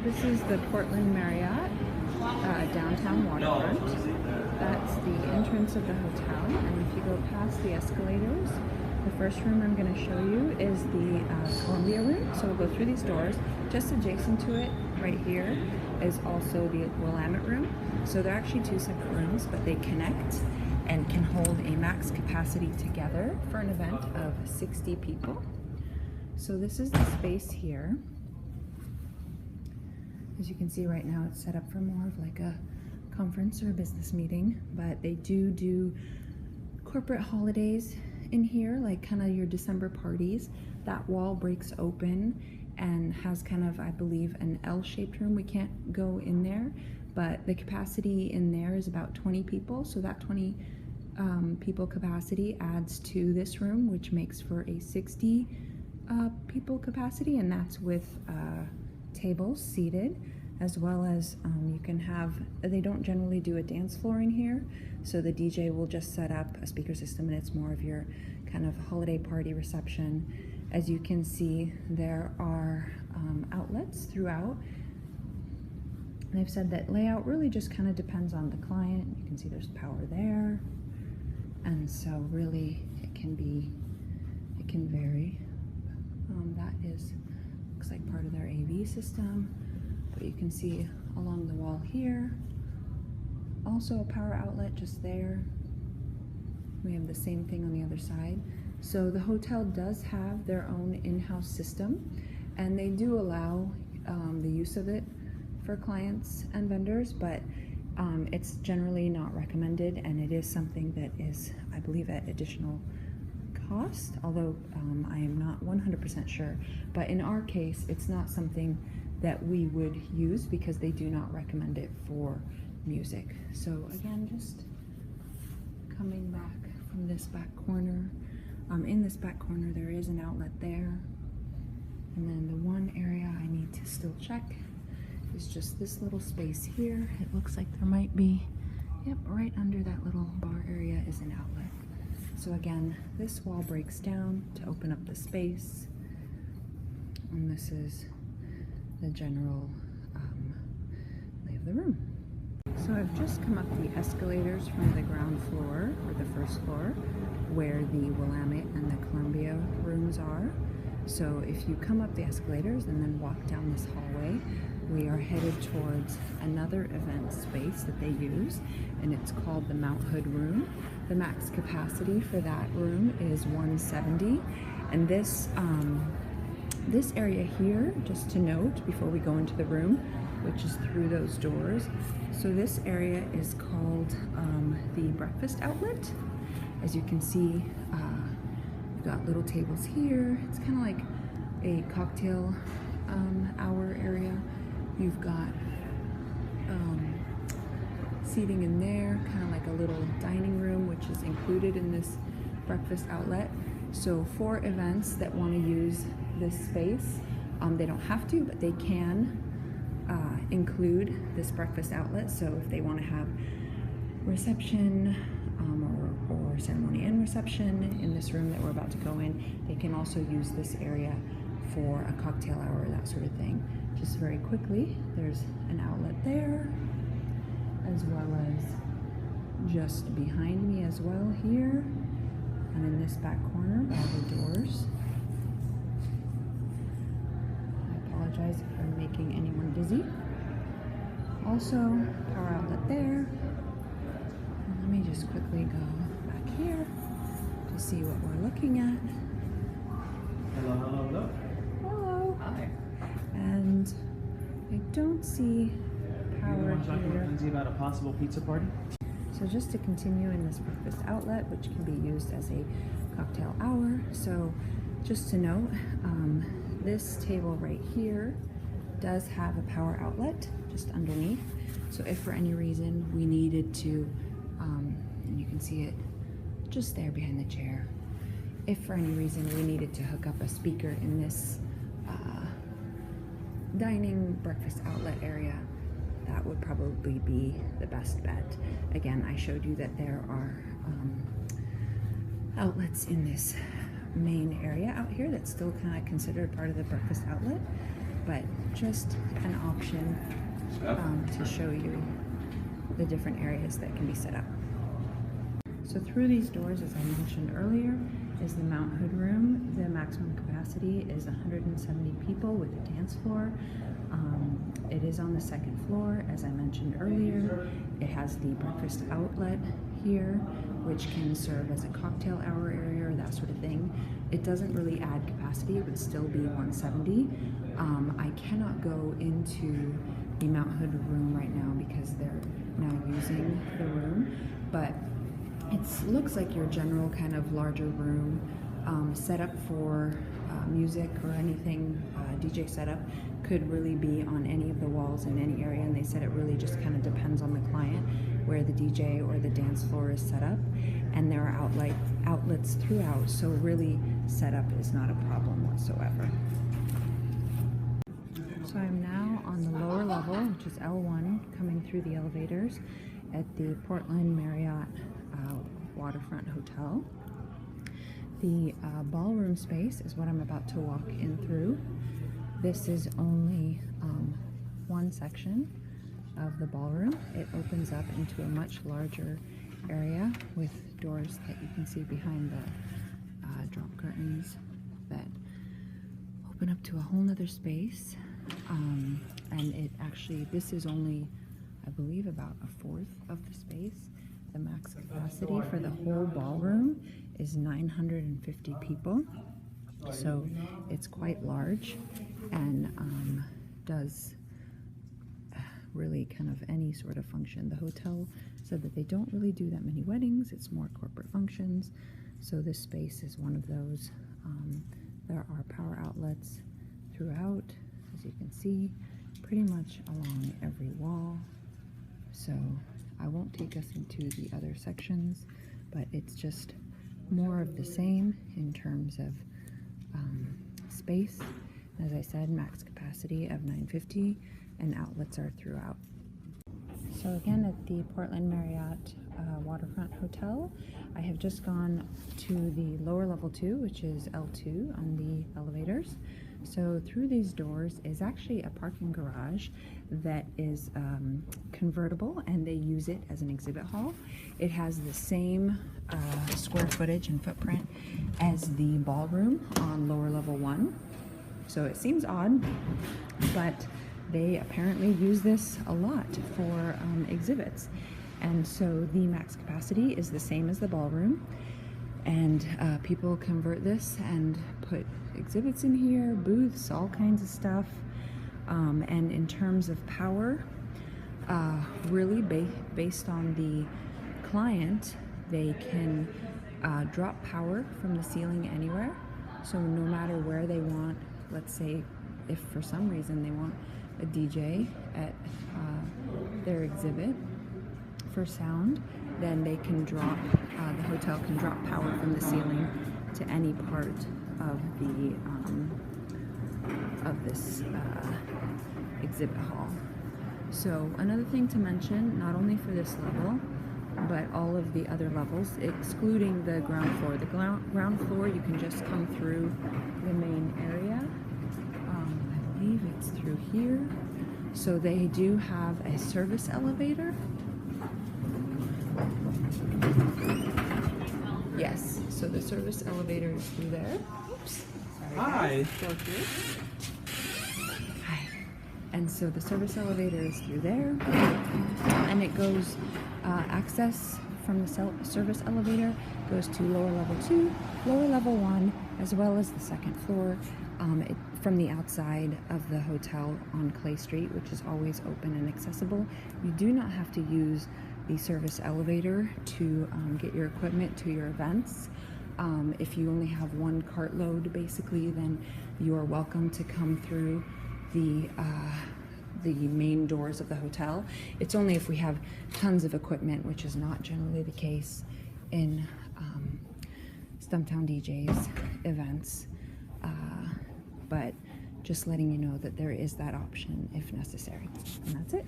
This is the Portland Marriott, downtown Waterfront. That's the entrance of the hotel, and if you go past the escalators, the first room I'm going to show you is the Columbia room. So we'll go through these doors. Just adjacent to it, right here, is also the Willamette room. So they're actually two separate rooms, but they connect and can hold a max capacity together for an event of 60 people. So this is the space here. As you can see right now, it's set up for more of like a conference or a business meeting, but they do corporate holidays in here, like kind of your December parties. That wall breaks open and has kind of, I believe, an L-shaped room. We can't go in there, but the capacity in there is about 20 people. So that 20 people capacity adds to this room, which makes for a 60 people capacity, and that's with tables seated, as well as you can have, they don't generally do a dance floor in here, so the DJ will just set up a speaker system and it's more of your kind of holiday party reception. As you can see, there are outlets throughout. They've said that layout really just kind of depends on the client. You can see there's power there, and so really it can vary. That looks like part of their AV system, but you can see along the wall here, also a power outlet just there. We have the same thing on the other side. So the hotel does have their own in-house system, and they do allow the use of it for clients and vendors, but it's generally not recommended, and it is something that is, I believe, at additional cost, although I am not 100% sure. But in our case, it's not something that we would use because they do not recommend it for music. So again, just coming back from this back corner, in this back corner there is an outlet there, and then the one area I need to still check is just this little space here. It looks like there might be, yep, right under that little bar area is an outlet. So again, this wall breaks down to open up the space, and this is the general lay of the room. So I've just come up the escalators from the ground floor, or the first floor, where the Willamette and the Columbia rooms are. So if you come up the escalators and then walk down this hallway, we are headed towards another event space that they use, and it's called the Mount Hood Room. The max capacity for that room is 170, and this area here, just to note before we go into the room, which is through those doors, so this area is called the breakfast outlet. As you can see, we've got little tables here. It's kind of like a cocktail hour area. You've got seating in there, kind of like a little dining room, which is included in this breakfast outlet. So for events that want to use this space, they don't have to, but they can include this breakfast outlet. So if they want to have reception or ceremony and reception in this room that we're about to go in, they can also use this area for a cocktail hour, that sort of thing. Just very quickly, there's an outlet there, as well as just behind me as well here, and in this back corner by the doors. I apologize if I'm making anyone dizzy. Also, power outlet there. And let me just quickly go back here to see what we're looking at. Hello, hello, hello. Hello. Hi. And I don't see power here. Lindsay, about a possible pizza party? So just to continue in this breakfast outlet, which can be used as a cocktail hour. So just to note, this table right here does have a power outlet just underneath. So if for any reason we needed to, and you can see it just there behind the chair, if for any reason we needed to hook up a speaker in this dining breakfast outlet area, that would probably be the best bet. Again, I showed you that there are outlets in this main area out here that's still kind of considered part of the breakfast outlet. but just an option to show you the different areas that can be set up. So through these doors, as I mentioned earlier, is the Mount Hood room. The maximum capacity is 170 people with a dance floor. It is on the second floor, as I mentioned earlier. It has the breakfast outlet here, which can serve as a cocktail hour area or that sort of thing. It doesn't really add capacity, it would still be 170. I cannot go into the Mount Hood room right now because they're now using the room, but it looks like your general kind of larger room set up for music or anything DJ setup could really be on any of the walls in any area, and they said it really just kind of depends on the client where the DJ or the dance floor is set up, and there are outlets throughout, so really setup is not a problem whatsoever. So I'm now on the lower level, which is L1, coming through the elevators at the Portalnd Marriott Waterfront Hotel. The ballroom space is what I'm about to walk in through. This is only one section of the ballroom. It opens up into a much larger area with doors that you can see behind the drop curtains that open up to a whole nother space. And it actually, this is only, I believe, about a fourth of the space. The max capacity for the whole ballroom is 950 people, so it's quite large and does really kind of any sort of function. The hotel said that they don't really do that many weddings, it's more corporate functions, so this space is one of those. There are power outlets throughout, as you can see, pretty much along every wall. So I won't take us into the other sections, but it's just more of the same in terms of space. As I said, max capacity of 950 and outlets are throughout. So again, at the Portalnd Marriott Waterfront Hotel, I have just gone to the lower level 2, which is L2 on the elevators. So through these doors is actually a parking garage that is convertible, and they use it as an exhibit hall. It has the same square footage and footprint as the ballroom on lower level 1. So it seems odd, but they apparently use this a lot for exhibits. And so the max capacity is the same as the ballroom, and people convert this and put exhibits in here, booths, all kinds of stuff. And in terms of power, really based on the client, they can drop power from the ceiling anywhere. So no matter where they want, let's say if for some reason they want a DJ at their exhibit for sound, then they can drop, the hotel can drop power from the ceiling to any part of the of this exhibit hall. So another thing to mention, not only for this level, but all of the other levels, excluding the ground floor. The ground floor, you can just come through the main area. I believe it's through here. So they do have a service elevator. Yes, so the service elevator is through there. Oops. Sorry, Hi. Go through. Hi. And so the service elevator is through there, and it goes, access from the service elevator goes to lower level 2, lower level 1, as well as the second floor, from the outside of the hotel on Clay Street, which is always open and accessible. You do not have to use the service elevator to get your equipment to your events. If you only have one cartload, basically, then you are welcome to come through the main doors of the hotel. It's only if we have tons of equipment, which is not generally the case in Stumptown DJs events, but just letting you know that there is that option if necessary. And that's it.